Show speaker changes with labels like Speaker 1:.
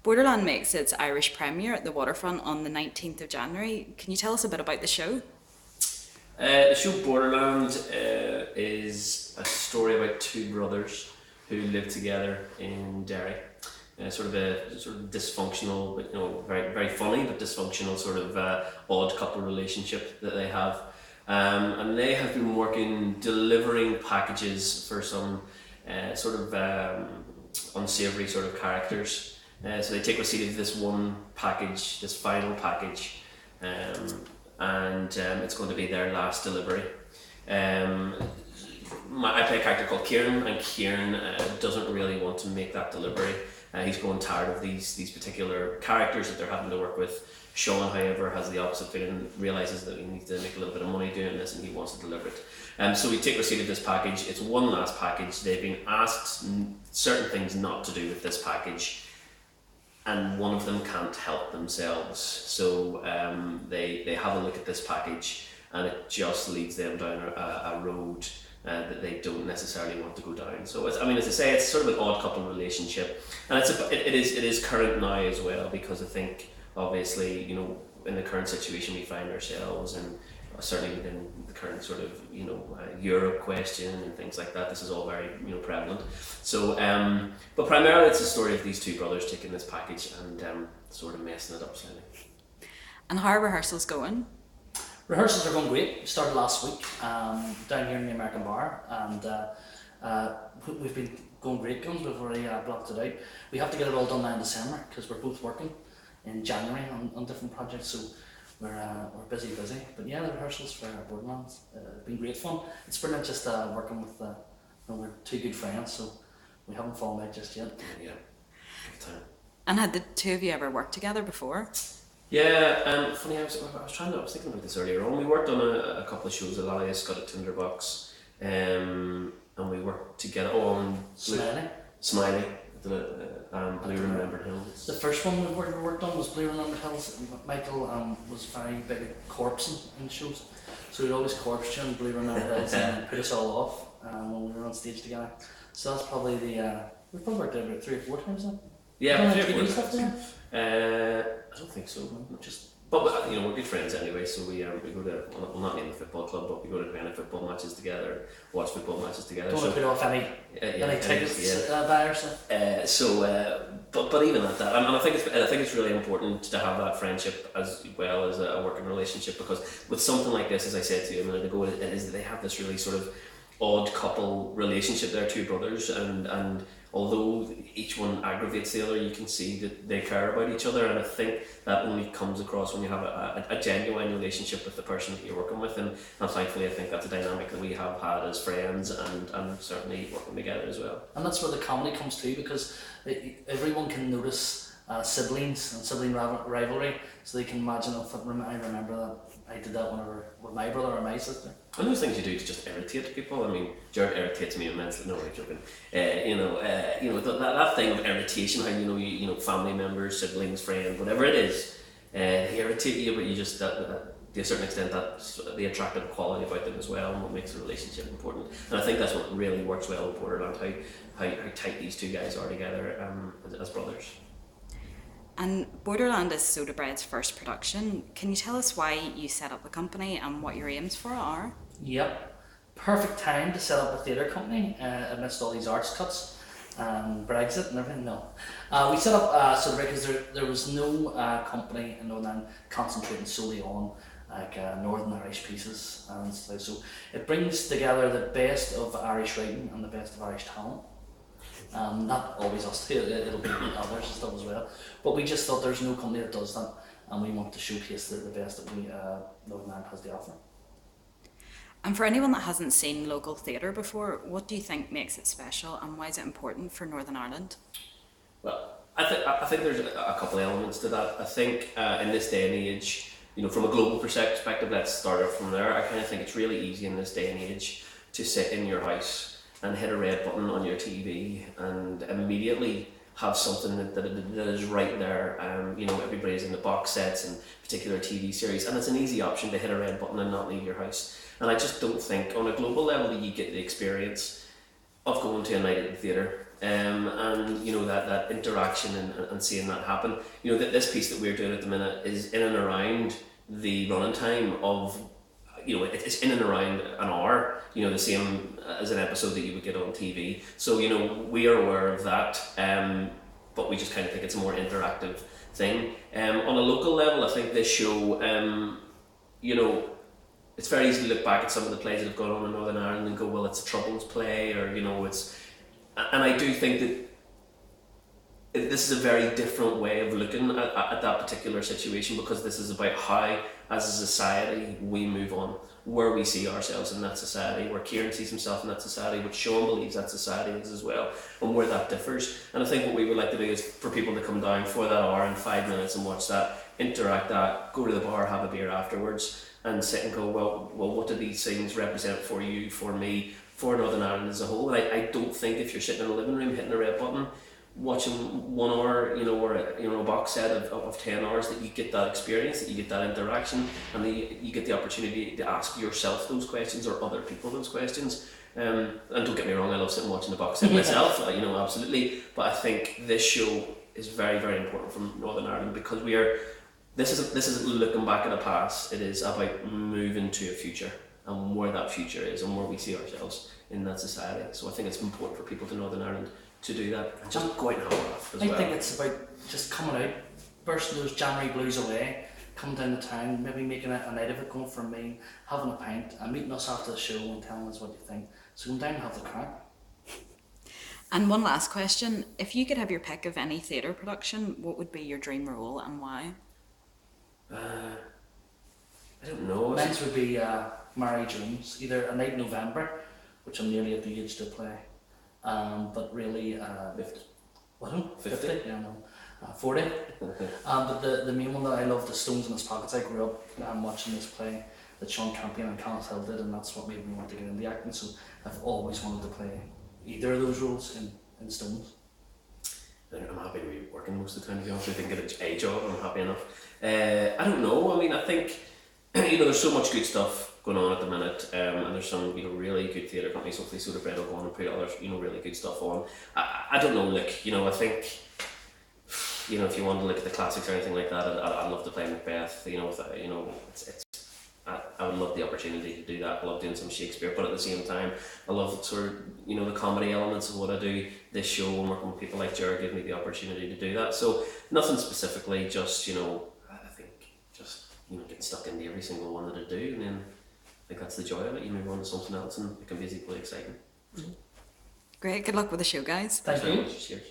Speaker 1: Borderland makes its Irish premiere at the Waterfront on the 19th of January. Can you tell us a bit about the show?
Speaker 2: The show Borderland is a story about two brothers who live together in Derry. Sort of a sort of dysfunctional, but very very funny, but dysfunctional sort of odd couple relationship that they have, and they have been working delivering packages for some sort of unsavoury sort of characters. So they take receipt of this one package, this final package, and it's going to be their last delivery. I play a character called Kieran, and Kieran doesn't really want to make that delivery. He's growing tired of these particular characters that they're having to work with. Sean, however, has the opposite feeling, realises that he needs to make a little bit of money doing this and he wants to deliver it. So we take receipt of this package. It's one last package. They've been asked certain things not to do with this package, and one of them can't help themselves. So they have a look at this package, and it just leads them down a road that they don't necessarily want to go down. So as I say, it's sort of an odd couple relationship, and it is current now as well, because I think obviously in the current situation we find ourselves, and certainly within the current sort of Europe question and things like that, this is all very prevalent. So but primarily it's a story of these two brothers taking this package and sort of messing it up slightly.
Speaker 1: And how are rehearsals going?
Speaker 3: Rehearsals are going great. We started last week down here in the American Bar, and we've been going great guns. We've already blocked it out. We have to get it all done now in December because we're both working in January on different projects, so we're busy. But yeah, the rehearsals for Borderland have been great fun. It's brilliant just working with we're two good friends, so we haven't fallen out just yet.
Speaker 2: Yeah, good time.
Speaker 1: And had the two of you ever worked together before?
Speaker 2: Yeah, funny. I was thinking about this earlier on. We worked on a couple of shows. Elias got a Tinderbox, and we worked together on Smiley. Blue Remembered Hills.
Speaker 3: The first one we worked on was Blue Remembered Hills. Michael was very big at corpsing in shows, so we'd always corpse you in Blue Remembered Hills and put us all off when we were on stage together. So that's probably we probably worked out about 3 or 4 times then.
Speaker 2: Yeah,
Speaker 3: 3 or 4 stuff there.
Speaker 2: I don't think so. But we're good friends anyway, so we go to, well, not in the football club, but we go to kind of football matches together, watch football matches together.
Speaker 3: Don't want to put off any tickets buyers.
Speaker 2: But even at that, and I think it's really important to have that friendship as well as a working relationship, because with something like this, as I said to you a minute ago, it is that they have this really sort of odd couple relationship. They're two brothers, and although each one aggravates the other, you can see that they care about each other, and I think that only comes across when you have a genuine relationship with the person that you're working with, and thankfully I think that's a dynamic that we have had as friends, and certainly working together as well.
Speaker 3: And that's where the comedy comes too, because everyone can notice siblings and sibling rivalry, so they can imagine if I remember that I did that whenever with my brother or my sister.
Speaker 2: And those things you do to just irritate people. I mean, Gerard irritates me immensely. No, I'm joking. That thing of irritation, how family members, siblings, friends, whatever it is, they irritate you, but you just to a certain extent that's the attractive quality about them as well, and what makes a relationship important. And I think that's what really works well with Borderland, how tight these two guys are together as brothers.
Speaker 1: And Borderland is Soda Bread's first production. Can you tell us why you set up the company and what your aims for it are?
Speaker 3: Yep. Perfect time to set up a theatre company amidst all these arts cuts and Brexit and everything. No. We set up Soda Bread because there was no company in Northern Ireland concentrating solely on Northern Irish pieces and stuff. So it brings together the best of Irish writing and the best of Irish talent. Not always us too, it'll be others and stuff as well. But we just thought there's no company that does that, and we want to showcase the best that Northern Ireland has to offer.
Speaker 1: And for anyone that hasn't seen local theatre before, what do you think makes it special, and why is it important for Northern Ireland?
Speaker 2: Well, I think there's a couple of elements to that. I think in this day and age, from a global perspective, let's start off from there. I kind of think it's really easy in this day and age to sit in your house and hit a red button on your TV and immediately have something that is right there. Everybody's in the box sets and particular TV series, and it's an easy option to hit a red button and not leave your house. And I just don't think on a global level you get the experience of going to a night at the theatre and you know that interaction and seeing that happen. You know that this piece that we're doing at the minute is in and around the running time of, you know, it's in and around an hour, you know, the same as an episode that you would get on TV. So, you know, we are aware of that, but we just kind of think it's a more interactive thing. On a local level, I think this show, you know, it's very easy to look back at some of the plays that have gone on in Northern Ireland and go, well, it's a Troubles play, or, you know, it's... And I do think that this is a very different way of looking at that particular situation, because this is about how, as a society, we move on, where we see ourselves in that society, where Kieran sees himself in that society, which Sean believes that society is as well, and where that differs. And I think what we would like to do is for people to come down for that hour and 5 minutes and watch that, interact that, go to the bar, have a beer afterwards, and sit and go, well, what do these things represent for you, for me, for Northern Ireland as a whole? And I don't think if you're sitting in a living room hitting a red button, watching 1 hour, you know, or a box set of 10 hours, that you get that experience, that you get that interaction, and you get the opportunity to ask yourself those questions, or other people those questions. And don't get me wrong, I love sitting watching the box set myself, you know, absolutely. But I think this show is very, very important from Northern Ireland, because this isn't looking back at the past. It is about moving to a future, and where that future is, and where we see ourselves in that society. So I think it's important for people to Northern Ireland to do that, and just go out and have a laugh as well.
Speaker 3: I think it's about just coming out, bursting those January blues away, coming down the town, maybe making it a night of it, going for a meal, having a pint, and meeting us after the show and telling us what you think. So come down and have the crack.
Speaker 1: And one last question: if you could have your pick of any theatre production, what would be your dream role and why?
Speaker 2: I don't know.
Speaker 3: Mine's would be Mary Jones, either A Night in November, which I'm nearly at the age to play, but really
Speaker 2: 50.
Speaker 3: What?
Speaker 2: 50?
Speaker 3: Yeah, no. 40. But the main one that I love, The Stones in His Pockets. I grew up watching this play that Sean Campion and Kenneth Hill did, and that's what made me want to get into acting. So I've always wanted to play either of those roles in Stones.
Speaker 2: I'm happy to be working most of the time, to be honest. I think get a job, I'm happy enough. I don't know. I mean, I think, you know, there's so much good stuff going on at the minute, and there's some, you know, really good theatre companies. Hopefully Soda Bread will go on and put other, you know, really good stuff on. I don't know, like, you know, I think, you know, if you want to look at the classics or anything like that, I'd love to play Macbeth. You know, I would love the opportunity to do that. I love doing some Shakespeare, but at the same time, I love sort of, you know, the comedy elements of what I do. This show and working with people like Gerard give me the opportunity to do that. So nothing specifically, just, you know, I think just, you know, getting stuck into every single one that I do, and then I think that's the joy of it. You move on to something else, and it can be equally exciting.
Speaker 1: Great. Good luck with the show, guys.
Speaker 3: Thank you.
Speaker 2: Cheers.